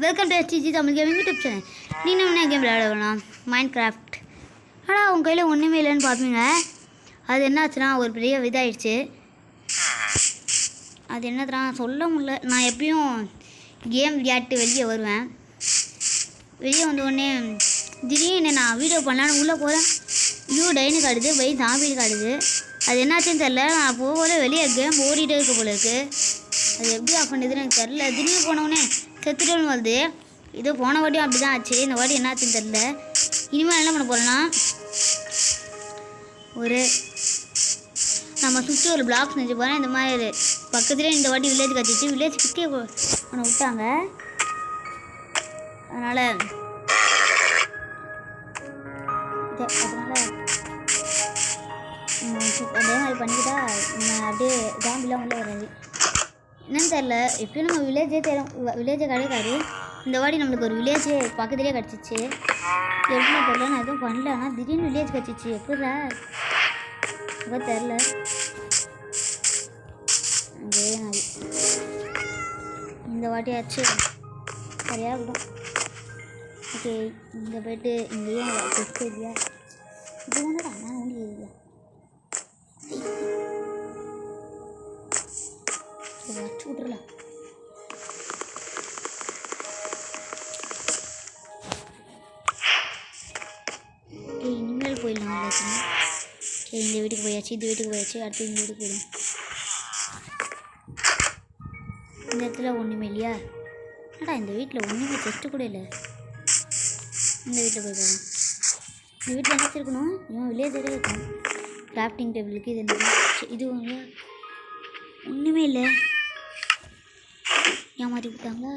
Welcome to HTG Tamil gaming YouTube channel. நீங்கள் என்ன game விளையாடலாம்? Mind craft. ஆனால் உங்கள் கையில் ஒன்றுமே இல்லைன்னு பார்ப்பீங்க. அது என்னாச்சுன்னா ஒரு பெரிய இதாகிடுச்சு. அது என்னதுனா சொல்ல முடியல. நான் எப்பயும் கேம் விளையாட்டு வெளியே வருவேன். வெளியே வந்த உடனே திடீர்னு நான் வீடியோ பண்ணலான்னு உள்ளே போகிறேன். டைன்னு காட்டுது, சாம்பின்னு காட்டுது. அது என்னாச்சுன்னு தெரில. நான் போகல, வெளியே கேம் ஓடிட்டே இருக்க போல இருக்குது. அது எப்படி ஆஃப் பண்ணுறதுன்னு எனக்கு தெரில. திடீர்னு போனவுடனே செத்துட்டோன்னு வருது. இது போன வாட்டியும் அப்படி தான் ஆச்சு. இந்த வாட்டி என்னாச்சுன்னு தெரில. இனிமேல் என்ன பண்ண போகிறேன்னா, நம்ம சுற்றி ஒரு பிளாக் செஞ்சு போகிறேன். இந்த மாதிரி பக்கத்துலேயே இந்த வாட்டி வில்லேஜ் கட்டிச்சு. வில்லேஜ் கிட்டே ஒன்று விட்டாங்க. அதனால் அதே மாதிரி பண்ணிக்கிட்டா நம்ம அப்படியே ஜாம்பிலாம் உள்ளே வராது. என்னன்னு தெரில. எப்பயும் நம்ம வில்லேஜே கிடைக்காது. இந்த வாட்டி நம்மளுக்கு ஒரு வில்லேஜே பக்கத்துலேயே கிடச்சிச்சு. எப்படி தெரில, நான் எதுவும் பண்ணல. ஆனால் திடீர்னு வில்லேஜ் கிடச்சிச்சு. எப்படிடா ரொம்ப தெரில. அதே மாதிரி இந்த வாட்டியாச்சு சரியாக விடும். ஓகே, இங்கே போய்ட்டு இங்கேயும் பெஸ்ட் இல்லையா? இது ஒன்றுடா நான் ஒன்று இல்லையா? வச்சு விட்றலாம். ஓகே, இனிமேல் போயிடலாம் எல்லாத்தையும். சரி, இந்த வீட்டுக்கு போயாச்சு, இந்த வீட்டுக்கு போயாச்சு. அடுத்து இந்த வீட்டுக்கு போயிடும். இந்த இடத்துல ஒன்றுமே இல்லையா? ஏடா இந்த வீட்டில் ஒன்றுமே செஸ்ட்டு கூட இல்லை. இந்த வீட்டில் போய் போகலாம். இந்த வீட்டில் என்ன இருக்கணும்? இவன் வில்லேஜே இருக்கும். கிராஃப்டிங் டேபிளுக்கு இது என்ன? இது ஒன்றுமே இல்லை. ஏமாற்றி விட்டாங்களா?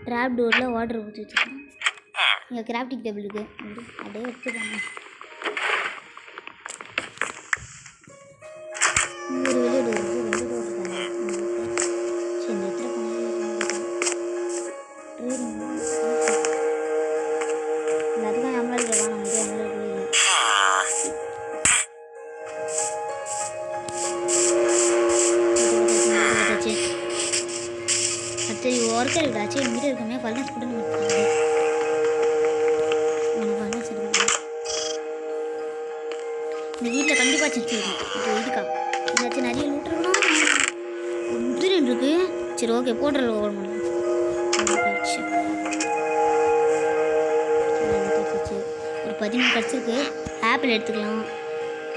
ட்ராப் டோரில் வாட்டர் ஊற்றி வச்சுருக்கோம். இங்கே கிராஃப்டிங் டேபிள் இருக்குது. அப்படியே எடுத்துப்பாங்க. ஒரு வெளியே டோர் இருக்குது, 2 டோர் இருக்காங்க. சரி, இந்த இடத்துல எல்லாத்துக்கும் நம்மளால் கேட்கலாம். நம்ம நம்மளால் போயிடலாம். சரி, ஒர்க்கர் விடாச்சு. என் வீடு இருக்கமே பல்னஸ் கூட இந்த வீட்டில் கண்டிப்பாக செஞ்சு இருக்கும். இப்போ இதுக்கா ஏதாச்சும் நிறைய லூட் இருக்கணும். முதிரன் இருக்கு. சரி, ஓகே, போட்டுடல. ஓவர் பண்ணலாம். ஒரு 13 கிடச்சிருக்கு. ஆப்பிள் எடுத்துக்கலாம்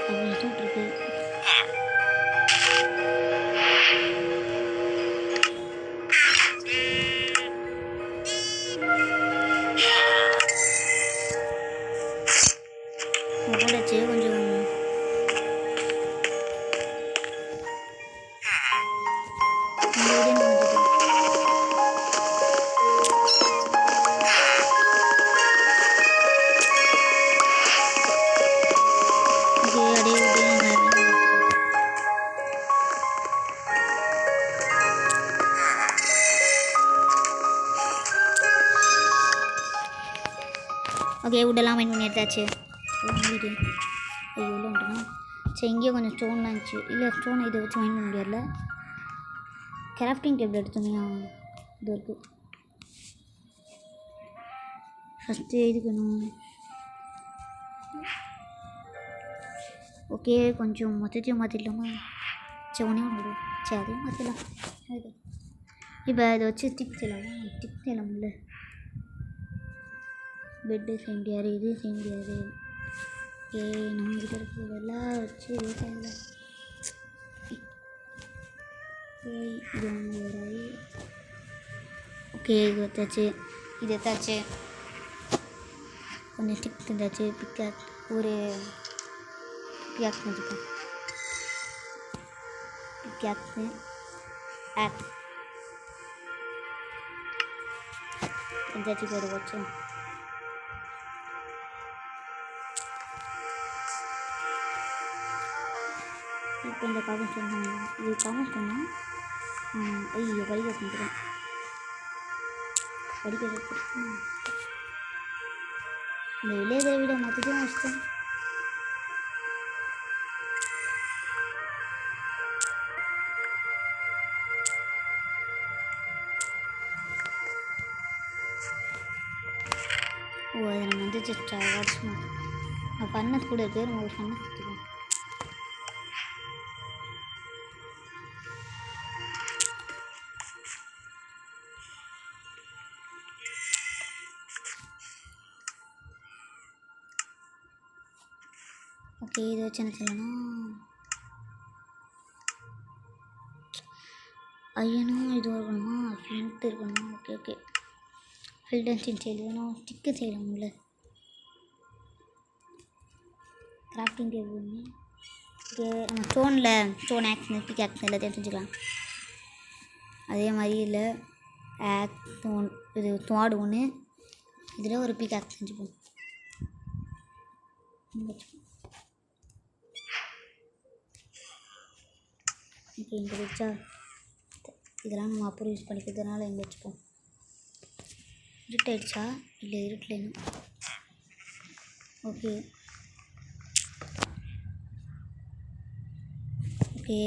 அப்படின்னு சொல்லிட்டுருக்கு. கொஞ்சம் ஓகே, வுட்டெல்லாம் மைண்ட் பண்ணி எடுத்தாச்சு. வீடு ஐயோ இல்லைன்றா. சரி, இங்கேயும் கொஞ்சம் ஸ்டோன்லாம் இருந்துச்சு. இல்லை, ஸ்டோன் இதை வச்சு மைண்ட் பண்ண முடியாதுல. கிராஃப்டிங் டேபிள் எடுத்தோமே இது இருக்குது. ஃபஸ்ட்டு இதுக்கணும். ஓகே, கொஞ்சம் மொத்தத்தையும் மாற்றிடலாமா? சரி, ஒன்றே ஒன்று விடும். சரி, அதையும் மாற்றிடலாம். அதுக்கு இப்போ இதை வச்சு ஸ்டிக் செய்யலாமா? ஸ்டிக் செய்யலாம். இல்லை, பெட்டு செய்ய முடியாது, இது செய்ய முடியாது. ஓகே, நம்மகிட்ட இருக்கிறதெல்லாம் வச்சு இதே செய்யலாம். இது ஒன்று. ஓகே, இது எடுத்தாச்சு. இது எடுத்தாச்சு. கொஞ்சம் ஸ்டிக் தந்தாச்சு. பிக்காக் ஒரு பிக்காக் செஞ்சுப்போம். பிக்காக்ஸு ஆக்ஸ் செஞ்சாச்சு. போய் வச்சோம். இப்போ இந்த காகம் சொன்னாங்க. இது காகம் சொன்னால் ஐயோ படிக்க செஞ்சுக்கிறேன். படிக்கிறது இந்த வில்லேஜை விட மொத்தத்தையும் வச்சுட்டேன். ஓ அது நம்ம வந்து ஜஸ்ட் வாட்ச் நம்ம பண்ணது கூட இருக்குது நம்ம ஒரு பண்ண சுற்றுவோம். ஓகே இதை வச்சு என்ன செய்யணும்? ஐயனும் இது இருக்கணுமா, ஃப்ளிண்ட் இருக்கணுமா? ஓகே ஓகே ஃபில்டன்ஸின் செயல் வேணும், ஸ்டிக்கு செய்யலாம்ல. கிராஃப்டிங் டேபிள் ஓகே நம்ம ஸ்டோன் ஆக்ஸ் பிக் ஆக்ஸ் எல்லாத்தையும் செஞ்சுக்கலாம். அதே மாதிரி இல்லை தோன் இது தோடு ஒன்று, இதில் ஒரு பிக் ஆக்ஸ் செஞ்சுப்போம். ஓகே இங்கே வச்சா இதெல்லாம் நம்ம அப்புறம் யூஸ் பண்ணிக்கிறதுனால இங்கே வச்சுப்போம். இருட்டாயிடுச்சா? இல்லை இருட்டலைன்னு. ஓகே ஓகே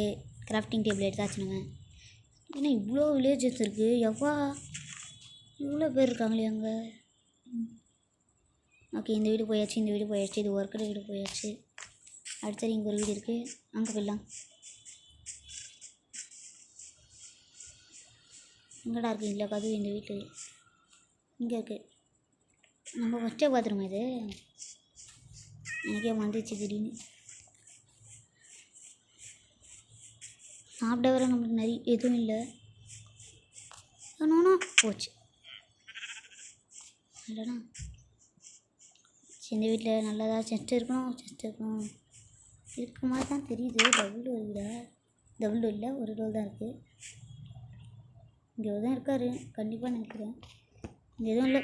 கிராஃப்டிங் டேபிள் எடுத்தாச்சு நம்ம. ஏன்னா இவ்வளோ வில்லேஜஸ் இருக்குது, இவ்வளோ பேர் இருக்காங்களே அங்கே. ஓகே இந்த வீடு போயாச்சு, இந்த வீடு போயாச்சு, இது ஒர்க்கர் வீடு போயாச்சு. அடுத்தது இங்கே ஒரு வீடு இருக்குது, அங்கே போயிடலாம். எங்கடா இருக்குது? இல்லை கதவு இந்த வீட்டு இங்கே இருக்குது. நம்ம ஃபஸ்ட்டே பார்த்துருமா இது? எனக்கே வந்துச்சு திடீர்னு. சாப்பிட வர நம்மளுக்கு நிறைய எதுவும் இல்லை. ஆனால் போச்சு இல்லைண்ணா. இந்த வீட்டில் நல்லதாக செஸ்ட் இருக்கணும். இருக்க மாதிரி தான் தெரியுது. டபுள் வருதா? டபுள் இல்லை, ஒரு டோல் தான் இருக்குது. இங்கே தான் இருக்கார் கண்டிப்பாக நினைக்கிறேன். இங்கே எதுவும் இல்லை,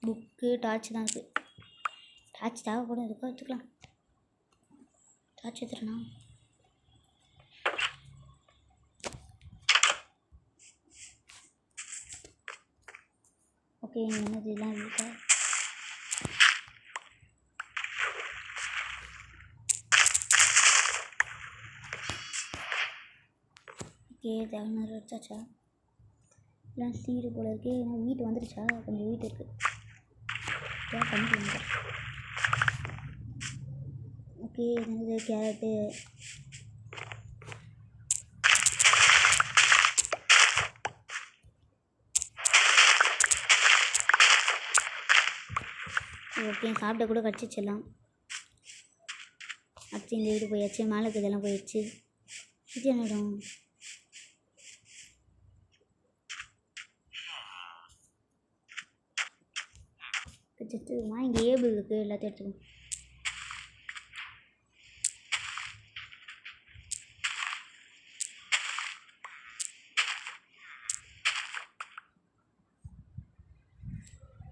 புக்கு டார்ச் தான் இருக்குது. டார்ச் தேவைப்படும், எதுக்காக வச்சுக்கலாம். டார்ச் எடுத்துறேண்ணா. ஓகே இங்கே என்னது இதெல்லாம் இருக்கா? ஓகே தேவையான வச்சாச்சா? இல்லை சீடு போல் இருக்குது. ஏன்னா வீட்டு வந்துடுச்சா? கொஞ்சம் வீட்டு இருக்குது பண்ணிக்கலாம். ஓகே என்னது கேரட்டு. ஓகே சாப்பிட கூட கடிச்சிச்சிடலாம். அடுத்து இந்த வீடு போயாச்சு, மேலே இதெல்லாம் போயிடுச்சு. இது என்ன இடம்? எடுத்துக்குமா? இங்கே ஏபிள் இருக்குது, எல்லாத்தையும் எடுத்துக்கணும்.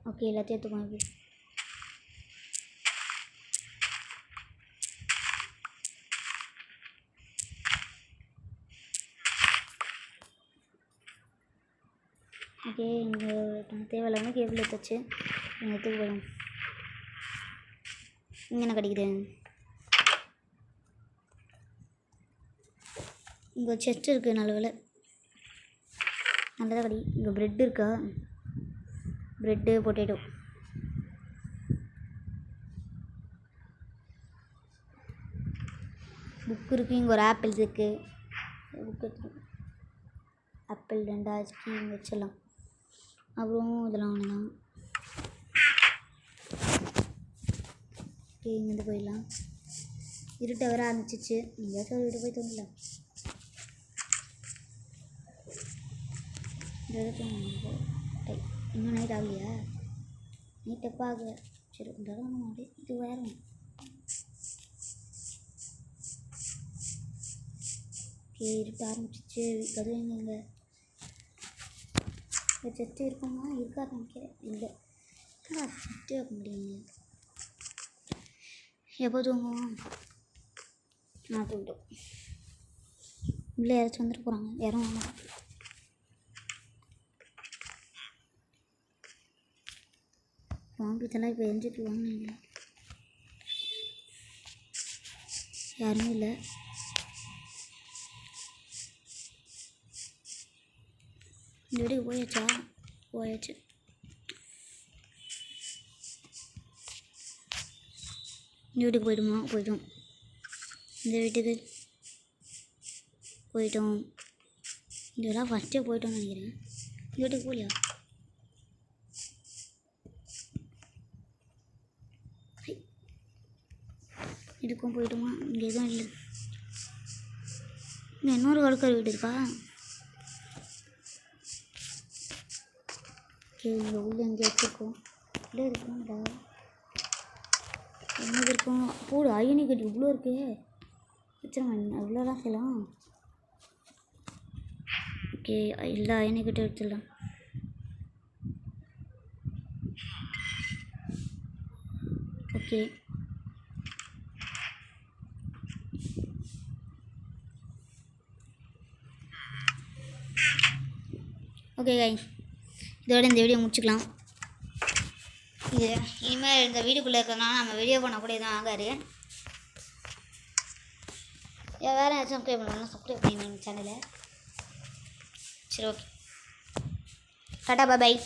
ஓகே எல்லாத்தையும் எடுத்துக்கோங்க. எப்படி ஓகே இங்கே தேவையில்லாமல் கேபிள் எடுத்துச்சு. இங்கே எடுத்துக்கு போயிடும். இங்கே என்ன கிடைக்குது? இங்கே செஸ்ட் இருக்குது, நல்ல வேலை நல்லதாக கிடை. இங்கே ப்ரெட் இருக்கா? Bread potato. புக் இருக்குது. இங்கே ஒரு ஆப்பிள் இருக்குது. புக் எடுத்துருக்கோம். ஆப்பிள் 2 இங்கே வச்சிடலாம். அப்புறம் இதெல்லாம் ஒன்று தான். ஓகே இங்கேருந்து போயிடலாம். இருட்ட வர ஆரம்பிச்சிச்சு. எங்கேயாச்சும் ஒரு வீட்டு போய் தூங்கலாம். இன்னும் நைட் ஆகலையா? நைட் எப்போ ஆகல? சரி இந்த இடம் அப்படியே இது வேறு. ஓகே இருட்ட ஆரம்பிச்சிச்சு. கதவு எங்கே? செட்டு இருக்குமா? இருக்காது நினைக்கிறேன். இல்லை செட்டு வைக்க முடியுங்க. எப்போ தூங்குவோம்? நான் தூங்கிட்டோம். உள்ளே யாராச்சும் வந்துட்டு போகிறாங்க. யாரும் வாங்க. வாங்கிட்டெல்லாம் இப்போ எரிஞ்சிட்டு வாங்கினீங்க. யாருமே இல்லை. இந்த வீட்டுக்கு போயாச்சா? போயாச்சு. இந்த வீட்டுக்கு போயிட்டோம். இந்த வீட்டுக்கு போயிட்டோம். இதெல்லாம் ஃபஸ்ட்டே போயிட்டோம்னு நினைக்கிறேன். இந்த வீட்டுக்கு போகலையா? இதுக்கும் போயிட்டோமா? இங்கே எதுவும் இல்லை. இன்னொரு வழக்கர் வீடு இருக்கா? இங்கே உள்ள எங்கே வச்சுருக்கோம்? உள்ளே இருக்கோம்டா. என்ன இருக்கும்? போடு அயனி கட்டி இவ்வளோ இருக்கு. வச்சுருங்க, அவ்வளோலாம் செய்யலாம். ஓகே, எல்லா அயனி கட்டி எடுத்துடலாம். ஓகே, ஓகே கைஸ், இதோட இந்த வீடியோ முடிச்சுக்கலாம். இது இனிமேல் இந்த வீடியோக்குள்ளே இருக்கிறதுனால நம்ம வீடியோ பண்ணக்கூடிய தான் ஆகாது. வேறு ஏதாச்சும் சப்ஸ்கிரைப் பண்ணலாம், சப்ஸ்கிரைப் பண்ணிடுங்க சேனலை. சரி, ஓகே, டாடா, பாய்.